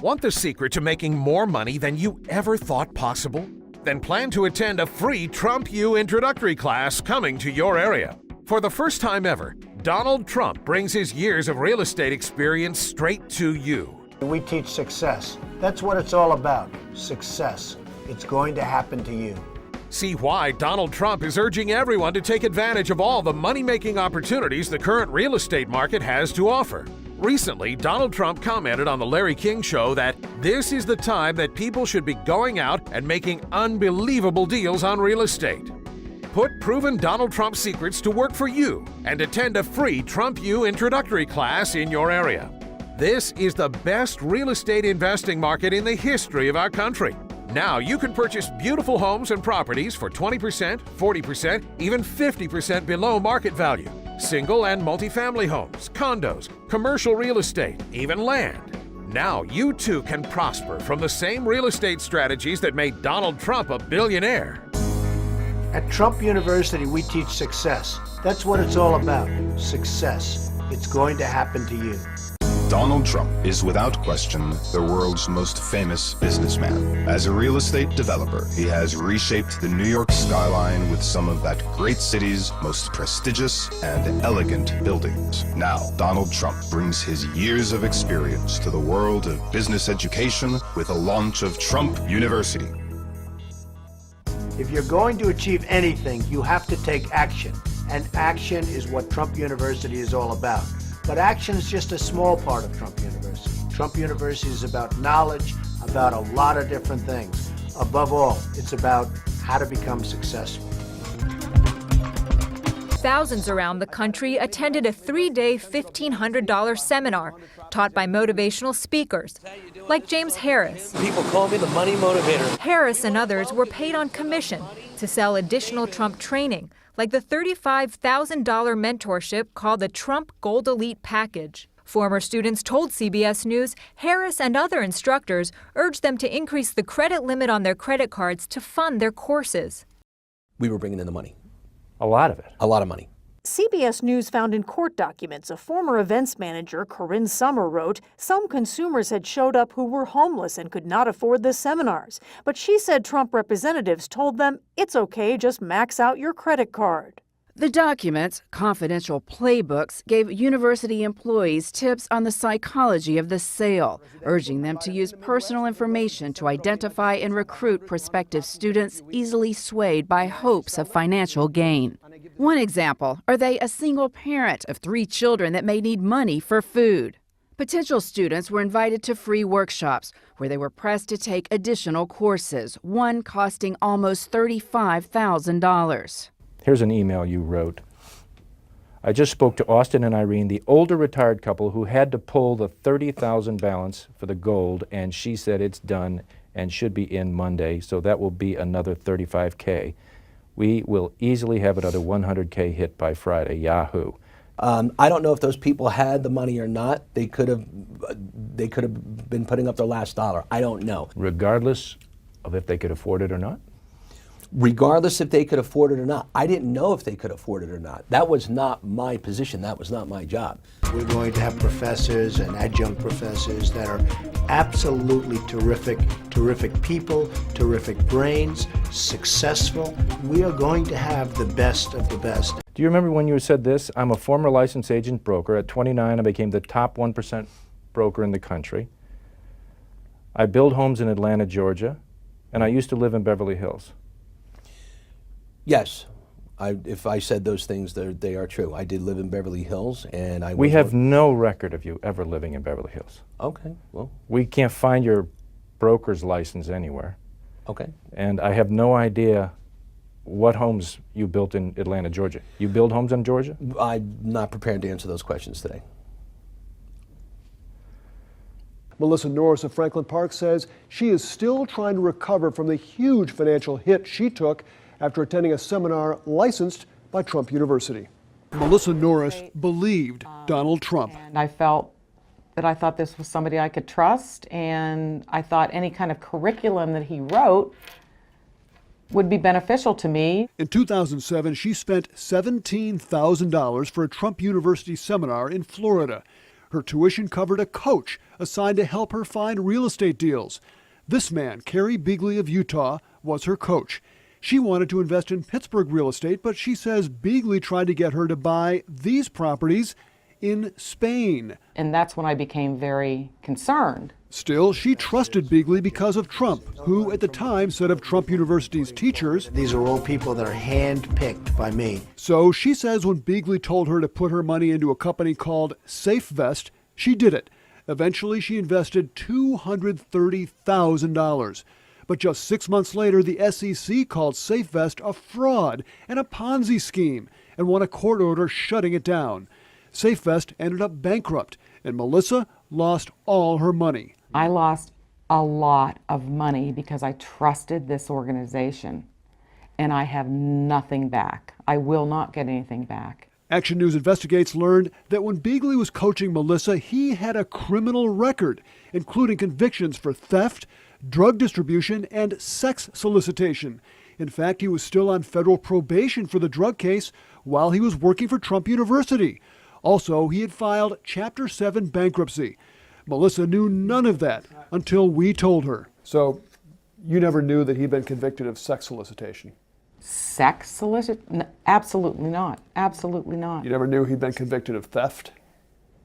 Want the secret to making more money than you ever thought possible? Then plan to attend a free Trump U introductory class coming to your area. For the first time ever, Donald Trump brings his years of real estate experience straight to you. We teach success. That's what it's all about. Success. It's going to happen to you. See why Donald Trump is urging everyone to take advantage of all the money-making opportunities the current real estate market has to offer. Recently, Donald Trump commented on The Larry King Show that this is the time that people should be going out and making unbelievable deals on real estate. Put proven Donald Trump secrets to work for you and attend a free Trump U introductory class in your area. This is the best real estate investing market in the history of our country. Now you can purchase beautiful homes and properties for 20%, 40%, even 50% below market value. Single and multifamily homes, condos, commercial real estate, even land. Now you too can prosper from the same real estate strategies that made Donald Trump a billionaire. At Trump University, we teach success. That's what it's all about. Success. It's going to happen to you. Donald Trump is without question the world's most famous businessman. As a real estate developer, he has reshaped the New York skyline with some of that great city's most prestigious and elegant buildings. Now, Donald Trump brings his years of experience to the world of business education with the launch of Trump University. If you're going to achieve anything, you have to take action. And action is what Trump University is all about. But action is just a small part of Trump University. Trump University is about knowledge, about a lot of different things. Above all, it's about how to become successful. Thousands around the country attended a 3-day, $1,500 seminar taught by motivational speakers like James Harris. People call me the money motivator. Harris and others were paid on commission to sell additional Trump training, like the $35,000 mentorship called the Trump Gold Elite Package. Former students told CBS News Harris and other instructors urged them to increase the credit limit on their credit cards to fund their courses. We were bringing in the money. A lot of it. A lot of money. CBS News found in court documents a former events manager, Corinne Summer, wrote some consumers had showed up who were homeless and could not afford the seminars. But she said Trump representatives told them it's okay, just max out your credit card. The documents, confidential playbooks, gave university employees tips on the psychology of the sale, urging them to use personal information to identify and recruit prospective students easily swayed by hopes of financial gain. One example, are they a single parent of 3 children that may need money for food? Potential students were invited to free workshops where they were pressed to take additional courses, one costing almost $35,000. Here's an email you wrote. I just spoke to Austin and Irene, the older retired couple who had to pull the $30,000 balance for the gold, and she said it's done and should be in Monday, so that will be another $35K. We will easily have another $100K hit by Friday. Yahoo! I don't know if those people had the money or not. They could have been putting up their last dollar. I don't know. Regardless of if they could afford it or not? Regardless if they could afford it or not. I didn't know if they could afford it or not. That was not my position. That was not my job. We're going to have professors and adjunct professors that are absolutely terrific people, terrific brains, successful. We are going to have the best of the best. Do you remember when you said this? I'm a former licensed agent broker. At 29, I became the top 1% broker in the country. I build homes in Atlanta, Georgia, and I used to live in Beverly Hills. Yes, if I said those things, they are true. I did live in Beverly Hills, and I. We have no record of you ever living in Beverly Hills. Okay, well. We can't find your broker's license anywhere. Okay. And I have no idea what homes you built in Atlanta, Georgia. You build homes in Georgia? I'm not prepared to answer those questions today. Melissa Norris of Franklin Park says she is still trying to recover from the huge financial hit she took after attending a seminar licensed by Trump University. Melissa Norris believed Donald Trump. And I felt that I thought this was somebody I could trust, and I thought any kind of curriculum that he wrote would be beneficial to me. In 2007, she spent $17,000 for a Trump University seminar in Florida. Her tuition covered a coach assigned to help her find real estate deals. This man, Carrie Beagley of Utah, was her coach. She wanted to invest in Pittsburgh real estate, but she says Beagley tried to get her to buy these properties in Spain. And that's when I became very concerned. Still, she trusted Beagley because of Trump, who at the time said of Trump University's teachers, These are all people that are hand-picked by me. So she says when Beagley told her to put her money into a company called SafeVest, she did it. Eventually, she invested $230,000. But just 6 months later, the SEC called SafeVest a fraud and a Ponzi scheme and won a court order shutting it down. SafeVest ended up bankrupt, and Melissa lost all her money. I lost a lot of money because I trusted this organization, and I have nothing back. I will not get anything back. Action News Investigates learned that when Beagley was coaching Melissa, he had a criminal record, including convictions for theft, drug distribution, and sex solicitation. In fact, he was still on federal probation for the drug case while he was working for Trump University. Also, he had filed Chapter 7 bankruptcy. Melissa knew none of that until we told her. So, you never knew that he'd been convicted of sex solicitation? Sex solicitation? Absolutely not. Absolutely not. You never knew he'd been convicted of theft?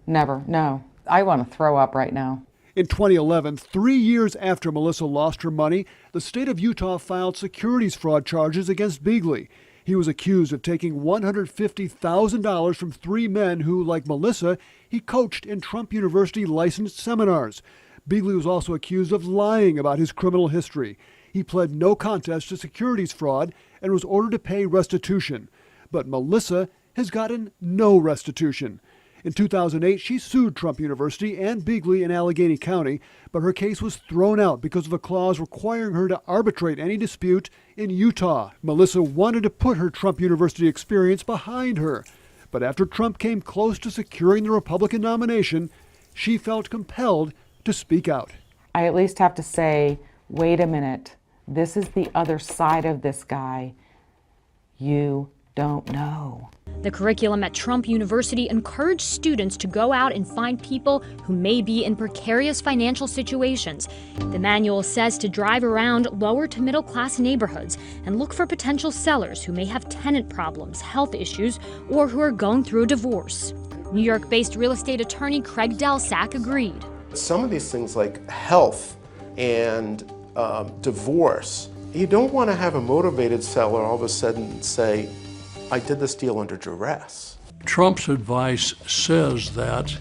Never, no. I want to throw up right now. In 2011, 3 years after Melissa lost her money, the state of Utah filed securities fraud charges against Beagley. He was accused of taking $150,000 from 3 men who, like Melissa, he coached in Trump University licensed seminars. Beagley was also accused of lying about his criminal history. He pled no contest to securities fraud and was ordered to pay restitution. But Melissa has gotten no restitution. In 2008, she sued Trump University and Beagley in Allegheny County, but her case was thrown out because of a clause requiring her to arbitrate any dispute in Utah. Melissa wanted to put her Trump University experience behind her, but after Trump came close to securing the Republican nomination, she felt compelled to speak out. I at least have to say, wait a minute, this is the other side of this guy. You don't know. The curriculum at Trump University encouraged students to go out and find people who may be in precarious financial situations. The manual says to drive around lower to middle class neighborhoods and look for potential sellers who may have tenant problems, health issues, or who are going through a divorce. New York-based real estate attorney Craig Delsack agreed. Some of these things like health and divorce, you don't want to have a motivated seller all of a sudden say, I did this deal under duress. Trump's advice says that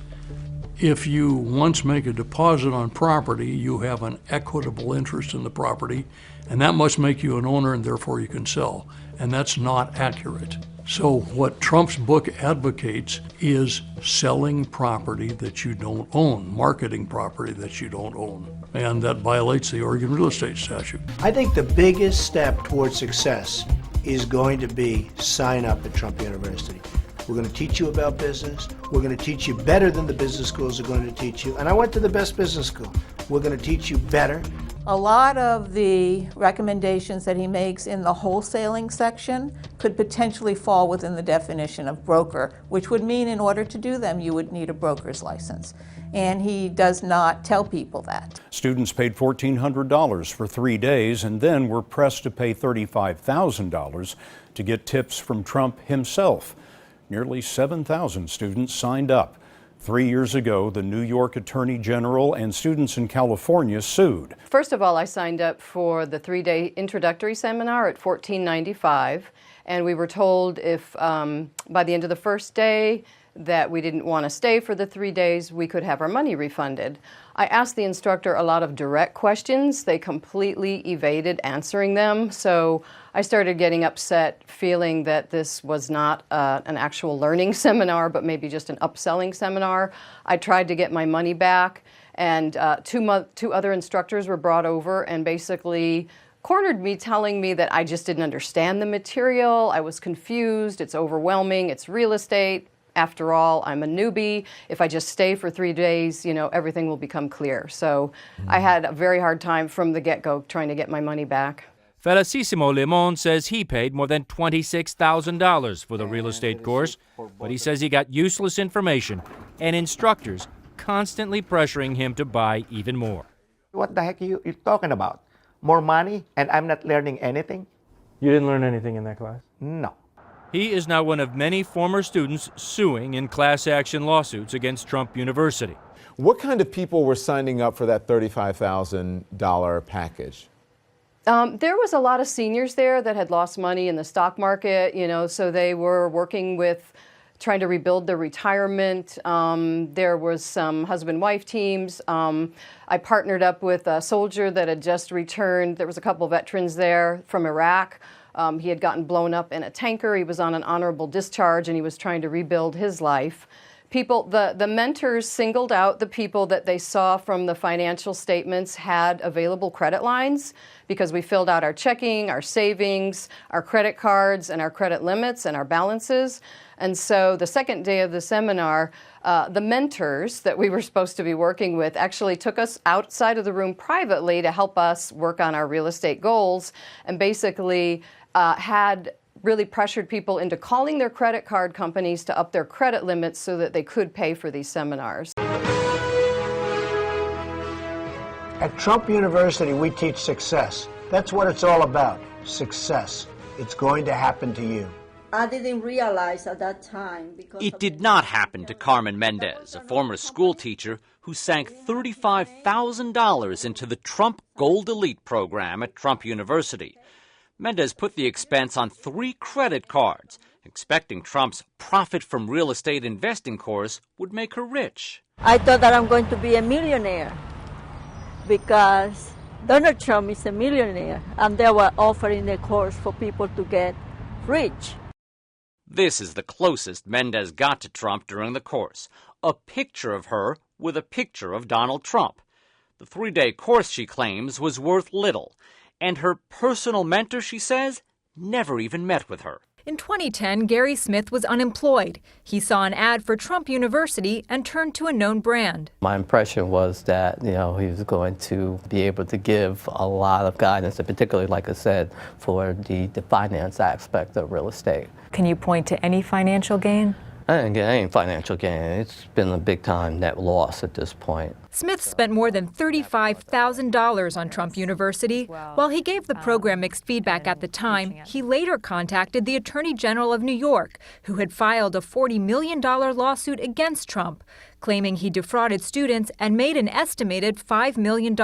if you once make a deposit on property, you have an equitable interest in the property, and that must make you an owner, and therefore you can sell. And that's not accurate. So what Trump's book advocates is selling property that you don't own, marketing property that you don't own. And that violates the Oregon real estate statute. I think the biggest step towards success is going to be sign up at Trump University. We're going to teach you about business. We're going to teach you better than the business schools are going to teach you. And I went to the best business school. We're going to teach you better. A lot of the recommendations that he makes in the wholesaling section could potentially fall within the definition of broker, which would mean in order to do them, you would need a broker's license. And he does not tell people that. Students paid $1,400 for 3 days and then were pressed to pay $35,000 to get tips from Trump himself. Nearly 7,000 students signed up. 3 years ago, the New York Attorney General and students in California sued. First of all, I signed up for the 3-day introductory seminar at $14.95, and we were told if by the end of the first day that we didn't want to stay for the 3 days, we could have our money refunded. I asked the instructor a lot of direct questions. They completely evaded answering them, so I started getting upset, feeling that this was not an actual learning seminar, but maybe just an upselling seminar. I tried to get my money back, and two other instructors were brought over and basically cornered me, telling me that I just didn't understand the material. I was confused. It's overwhelming. It's real estate. After all, I'm a newbie. If I just stay for 3 days, everything will become clear. So I had a very hard time from the get-go trying to get my money back. Felicissimo Limon says he paid more than $26,000 for the real estate course, but he says he got useless information and instructors constantly pressuring him to buy even more. What the heck are you talking about? More money and I'm not learning anything? You didn't learn anything in that class? No. He is now one of many former students suing in class action lawsuits against Trump University. What kind of people were signing up for that $35,000 package? There was a lot of seniors there that had lost money in the stock market, so they were working with trying to rebuild their retirement. There was some husband-wife teams. I partnered up with a soldier that had just returned. There was a couple veterans there from Iraq. He had gotten blown up in a tanker. He was on an honorable discharge, and he was trying to rebuild his life. The mentors singled out the people that they saw from the financial statements had available credit lines, because we filled out our checking, our savings, our credit cards, and our credit limits and our balances. And so the second day of the seminar, the mentors that we were supposed to be working with actually took us outside of the room privately to help us work on our real estate goals, and basically had really pressured people into calling their credit card companies to up their credit limits so that they could pay for these seminars. At Trump University, we teach success. That's what it's all about, success. It's going to happen to you. I didn't realize at that time because it did not happen to Carmen Mendez, a former school teacher who sank $35,000 into the Trump Gold Elite program at Trump University. Mendez put the expense on 3 credit cards, expecting Trump's profit from real estate investing course would make her rich. I thought that I'm going to be a millionaire because Donald Trump is a millionaire, and they were offering the course for people to get rich. This is the closest Mendez got to Trump during the course, a picture of her with a picture of Donald Trump. The 3-day course, she claims, was worth little, and her personal mentor, she says, never even met with her. In 2010, Gary Smith was unemployed. He saw an ad for Trump University and turned to a known brand. My impression was that, he was going to be able to give a lot of guidance, and particularly, like I said, for the finance aspect of real estate. Can you point to any financial gain? I didn't get any financial gain. It's been a big-time net loss at this point. Smith spent more than $35,000 on Trump University. While he gave the program mixed feedback at the time, he later contacted the Attorney General of New York, who had filed a $40 million lawsuit against Trump, claiming he defrauded students and made an estimated $5 million.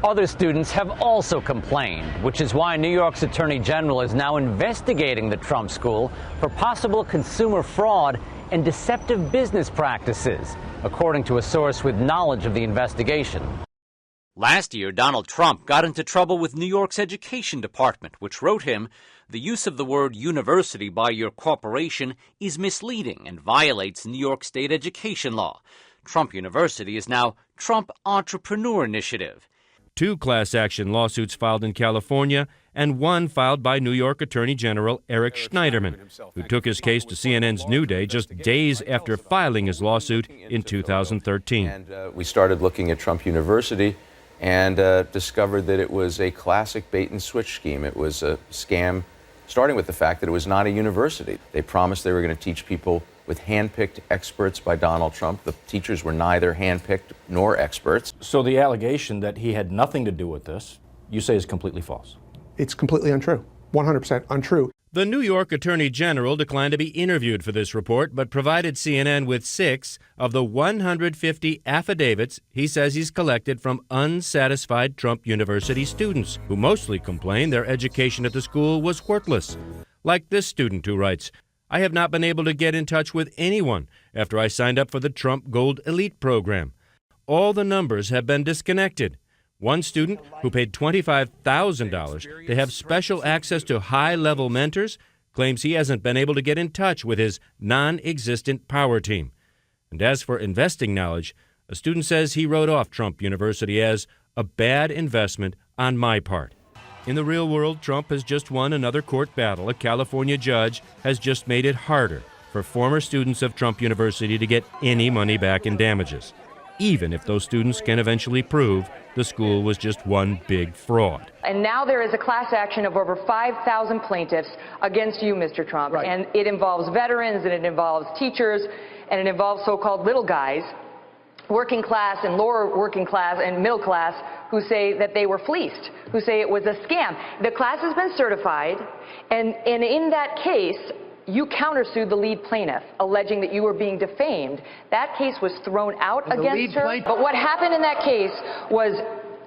Other students have also complained, which is why New York's Attorney General is now investigating the Trump school for possible consumer fraud and deceptive business practices, according to a source with knowledge of the investigation. Last year, Donald Trump got into trouble with New York's Education Department, which wrote him, "The use of the word university by your corporation is misleading and violates New York state education law." Trump University is now Trump Entrepreneur Initiative. 2 class action lawsuits filed in California and 1 filed by New York Attorney General Eric Schneiderman, who took his case to CNN's New Day just days after filing his lawsuit in 2013. And we started looking at Trump University and discovered that it was a classic bait and switch scheme. It was a scam, starting with the fact that it was not a university. They promised they were going to teach people with hand-picked experts by Donald Trump. The teachers were neither hand-picked nor experts. So the allegation that he had nothing to do with this, you say, is completely false? It's completely untrue, 100% untrue. The New York Attorney General declined to be interviewed for this report, but provided CNN with 6 of the 150 affidavits he says he's collected from unsatisfied Trump University students, who mostly complain their education at the school was worthless. Like this student who writes, "I have not been able to get in touch with anyone after I signed up for the Trump Gold Elite program. All the numbers have been disconnected." One student who paid $25,000 to have special access to high-level mentors claims he hasn't been able to get in touch with his non-existent power team. And as for investing knowledge, a student says he wrote off Trump University as a bad investment on my part. In the real world, Trump has just won another court battle. A California judge has just made it harder for former students of Trump University to get any money back in damages, even if those students can eventually prove the school was just one big fraud. And now there is a class action of over 5,000 plaintiffs against you, Mr. Trump. Right. And it involves veterans, and it involves teachers, and it involves so-called little guys working class and lower working class and middle class who say that they were fleeced, who say it was a scam. The class has been certified, and in that case, you countersued the lead plaintiff, alleging that you were being defamed. That case was thrown out against her. But what happened in that case was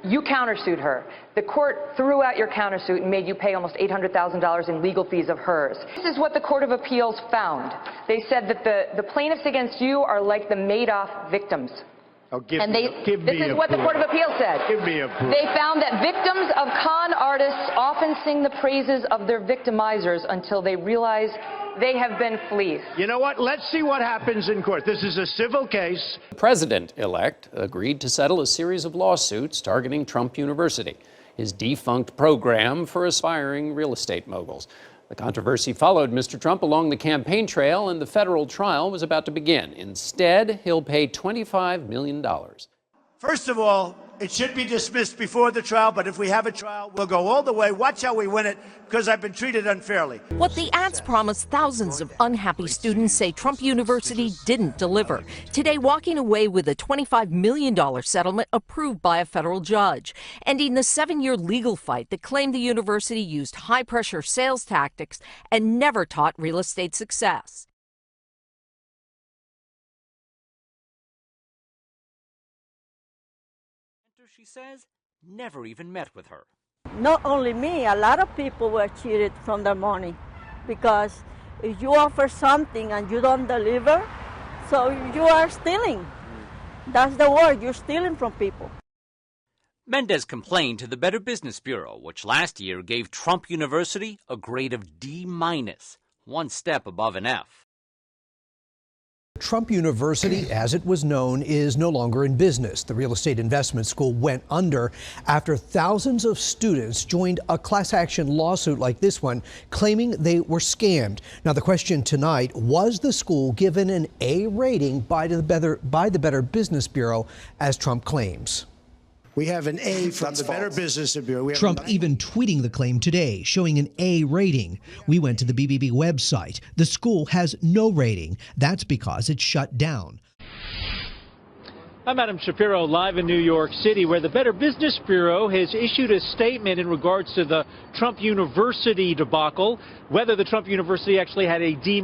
you countersued her. The court threw out your countersuit and made you pay almost $800,000 in legal fees of hers. This is what the Court of Appeals found. They said that the plaintiffs against you are like the Madoff victims. Oh, This is what the Court of Appeals said. Give me a proof. They found that victims of con artists often sing the praises of their victimizers until they realize they have been fleeced. You know what? Let's see what happens in court. This is a civil case. The president-elect agreed to settle a series of lawsuits targeting Trump University, his defunct program for aspiring real estate moguls. The controversy followed Mr. Trump along the campaign trail, and the federal trial was about to begin. Instead, he'll pay $25 million. First of all, it should be dismissed before the trial, but if we have a trial, we'll go all the way. Watch how we win it, because I've been treated unfairly. What the ads promised, thousands of unhappy students say Trump University didn't deliver. Today, walking away with a $25 million settlement approved by a federal judge, ending the 7-year legal fight that claimed the university used high-pressure sales tactics and never taught real estate success. She says, never even met with her. Not only me, a lot of people were cheated from their money, because if you offer something and you don't deliver, so you are stealing. That's the word, you're stealing from people. Mendez complained to the Better Business Bureau, which last year gave Trump University a grade of D-, one step above an F. Trump University, as it was known, is no longer in business. The real estate investment school went under after thousands of students joined a class action lawsuit like this one, claiming they were scammed. Now, the question tonight, was the school given an A rating by the Better Business Bureau, as Trump claims? We have an A from the Better Business Bureau. Trump even tweeting the claim today, showing an A rating. We went to the BBB website. The school has no rating. That's because it's shut down. I'm Adam Shapiro, live in New York City, where the Better Business Bureau has issued a statement in regards to the Trump University debacle, whether the Trump University actually had a D-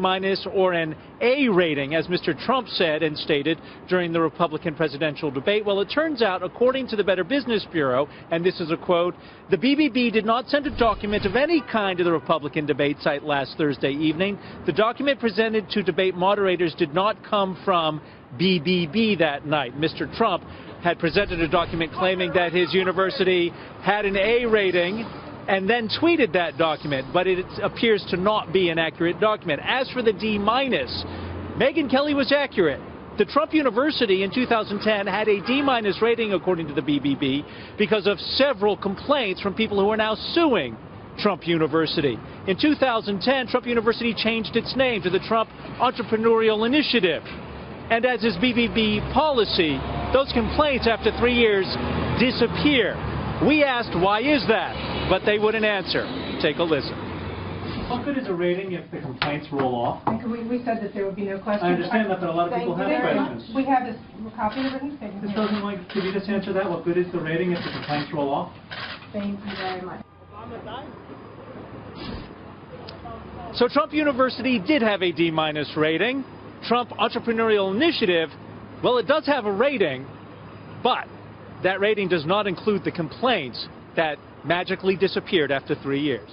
or an A rating, as Mr. Trump said and stated during the Republican presidential debate. Well, it turns out, according to the Better Business Bureau, and this is a quote, the BBB did not send a document of any kind to the Republican debate site last Thursday evening. The document presented to debate moderators did not come from BBB that night. Mr. Trump had presented a document claiming that his university had an A rating and then tweeted that document, but it appears to not be an accurate document. As for the D-, Megyn Kelly was accurate. The Trump University in 2010 had a D- rating, according to the BBB, because of several complaints from people who are now suing Trump University. In 2010, Trump University changed its name to the Trump Entrepreneurial Initiative. And as is BBB policy, those complaints after 3 years disappear. We asked, why is that? But they wouldn't answer. Take a listen. How good is a rating if the complaints roll off? We said that there would be no questions. I understand that, but a lot of people have questions. We have this copy of the written statement. Ms. Rosenwald, could you just answer that? What good is the rating if the complaints roll off? Thank you very much. So Trump University did have a D- rating. Trump Entrepreneurial Initiative, well, it does have a rating, but that rating does not include the complaints that magically disappeared after 3 years.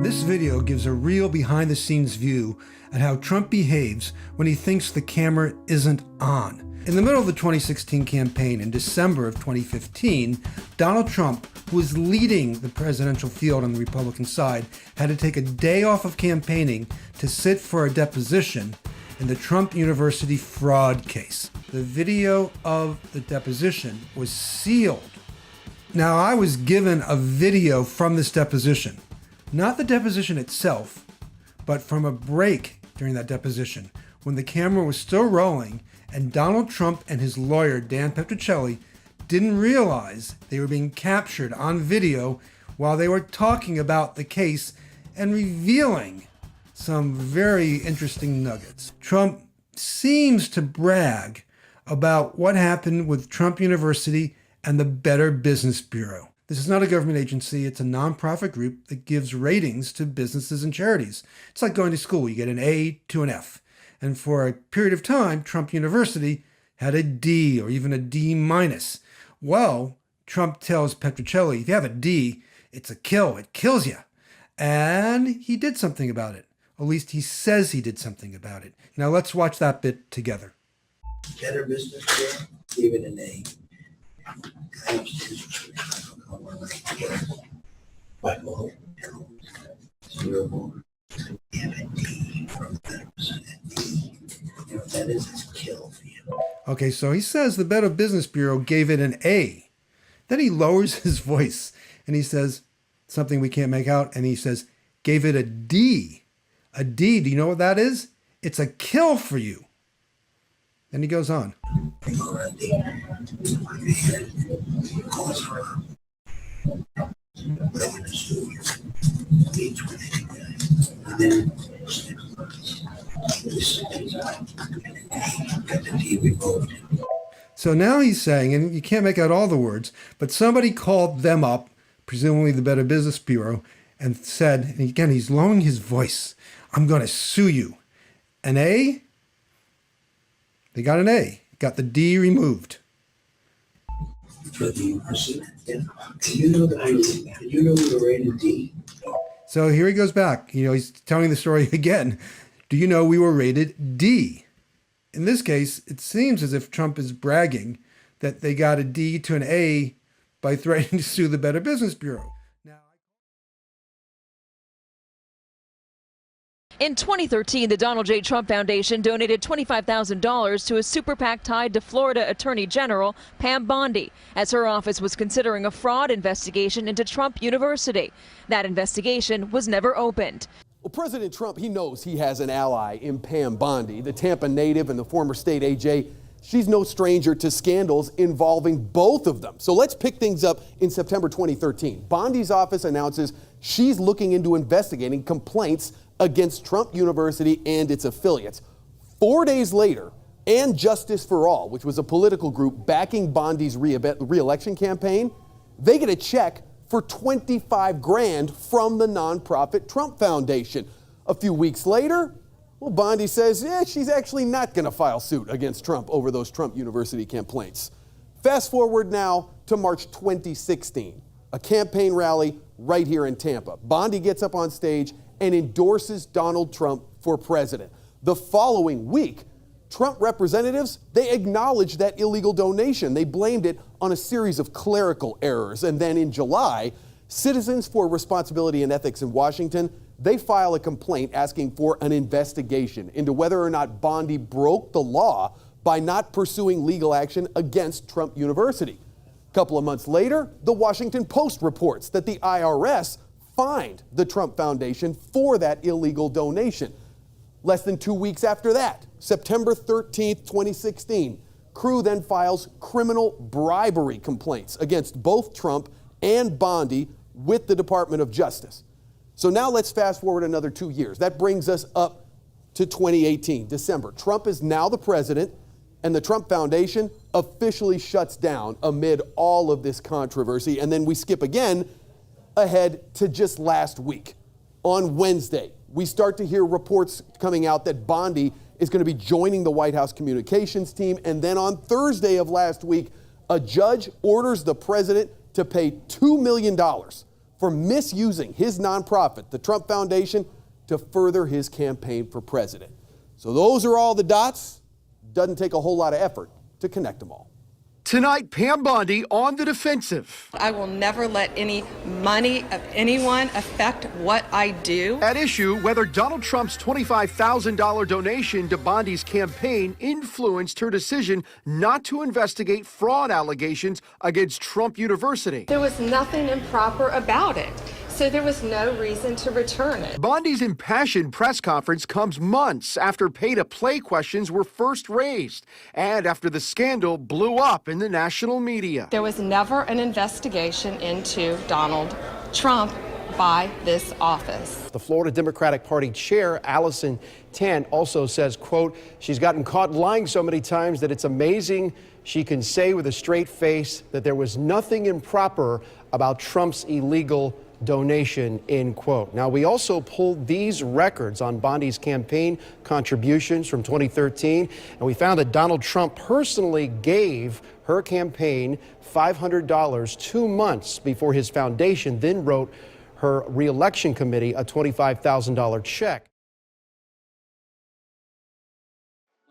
This video gives a real behind-the-scenes view at how Trump behaves when he thinks the camera isn't on. In the middle of the 2016 campaign in December of 2015, Donald Trump, who was leading the presidential field on the Republican side, had to take a day off of campaigning to sit for a deposition in the Trump University fraud case. The video of the deposition was sealed. Now, I was given a video from this deposition, not the deposition itself, but from a break during that deposition when the camera was still rolling and Donald Trump and his lawyer, Dan Petrocelli, didn't realize they were being captured on video while they were talking about the case and revealing some very interesting nuggets. Trump seems to brag about what happened with Trump University and the Better Business Bureau. This is not a government agency. It's a nonprofit group that gives ratings to businesses and charities. It's like going to school. You get an A to an F. And for a period of time, Trump University had a D or even a D minus. Well, Trump tells Petrocelli, if you have a D, it's a kill. It kills you. And he did something about it. At least he says he did something about it. Now let's watch that bit together. Better Business Bureau gave it an A. But more, zero more. We have a D from Better Business. You know, that is a kill for you. Okay, so he says the Better Business Bureau gave it an A. Then he lowers his voice and he says something we can't make out. And he says, gave it a D. A D, do you know what that is? It's a kill for you. Then he goes on. So now he's saying, and you can't make out all the words, but somebody called them up, presumably the Better Business Bureau, and said, and again, he's lowering his voice, I'm going to sue you. An A? They got an A. Got the D removed. For the university. Yeah. Did you know we were rated D? So here he goes back. You know, he's telling the story again. Do you know we were rated D? In this case, it seems as if Trump is bragging that they got a D to an A by threatening to sue the Better Business Bureau. In 2013, the Donald J. Trump Foundation donated $25,000 to a super PAC tied to Florida Attorney General Pam Bondi, as her office was considering a fraud investigation into Trump University. That investigation was never opened. Well, President Trump, he knows he has an ally in Pam Bondi, the Tampa native and the former state AJ. She's no stranger to scandals involving both of them. So let's pick things up in September 2013. Bondi's office announces she's looking into investigating complaints against Trump University and its affiliates. 4 days later, and Justice for All, which was a political group backing Bondi's re-election campaign, they get a check for $25,000 from the nonprofit Trump Foundation. A few weeks later, well, Bondi says, she's actually not going to file suit against Trump over those Trump University complaints. Fast forward now to March 2016, a campaign rally right here in Tampa. Bondi gets up on stage and endorses Donald Trump for president. The following week, Trump representatives, they acknowledged that illegal donation. They blamed it on a series of clerical errors. And then in July, Citizens for Responsibility and Ethics in Washington, they file a complaint asking for an investigation into whether or not Bondi broke the law by not pursuing legal action against Trump University. A couple of months later, the Washington Post reports that the IRS fined the Trump Foundation for that illegal donation. Less than 2 weeks after that, September 13th, 2016, Crew then files criminal bribery complaints against both Trump and Bondi with the Department of Justice. So now let's fast forward another 2 years. That brings us up to 2018, December. Trump is now the president, and the Trump Foundation officially shuts down amid all of this controversy. And then we skip again ahead to just last week. On Wednesday, we start to hear reports coming out that Bondi is going to be joining the White House communications team. And then on Thursday of last week, a judge orders the president to pay $2 million for misusing his nonprofit, the Trump Foundation, to further his campaign for president. So those are all the dots. Doesn't take a whole lot of effort to connect them all. Tonight, Pam Bondi on the defensive. I will never let any money of anyone affect what I do. At issue, whether Donald Trump's $25,000 donation to Bondi's campaign influenced her decision not to investigate fraud allegations against Trump University. There was nothing improper about it, so there was no reason to return it. Bondi's impassioned press conference comes months after pay-to-play questions were first raised and after the scandal blew up in the national media. There was never an investigation into Donald Trump by this office. The Florida Democratic Party chair, Allison Tan, also says, quote, she's gotten caught lying so many times that it's amazing she can say with a straight face that there was nothing improper about Trump's illegal donation, end quote. Now, we also pulled these records on Bondi's campaign contributions from 2013, and we found that Donald Trump personally gave her campaign $500 2 months before his foundation then wrote her reelection committee a $25,000 check.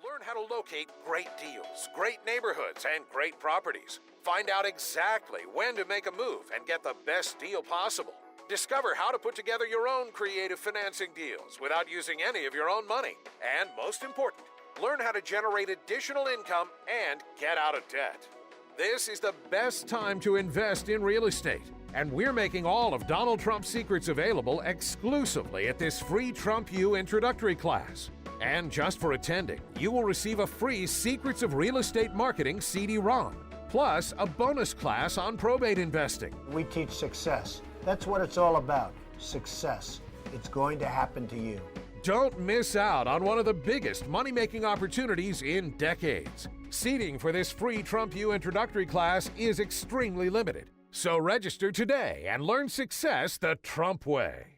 Learn how to locate great deals, great neighborhoods, and great properties. Find out exactly when to make a move and get the best deal possible. Discover how to put together your own creative financing deals without using any of your own money. And most important, learn how to generate additional income and get out of debt. This is the best time to invest in real estate. And we're making all of Donald Trump's secrets available exclusively at this free Trump U introductory class. And just for attending, you will receive a free Secrets of Real Estate Marketing CD-ROM, plus a bonus class on probate investing. We teach success. That's what it's all about. Success. It's going to happen to you. Don't miss out on one of the biggest money-making opportunities in decades. Seating for this free Trump U introductory class is extremely limited. So register today and learn success the Trump way.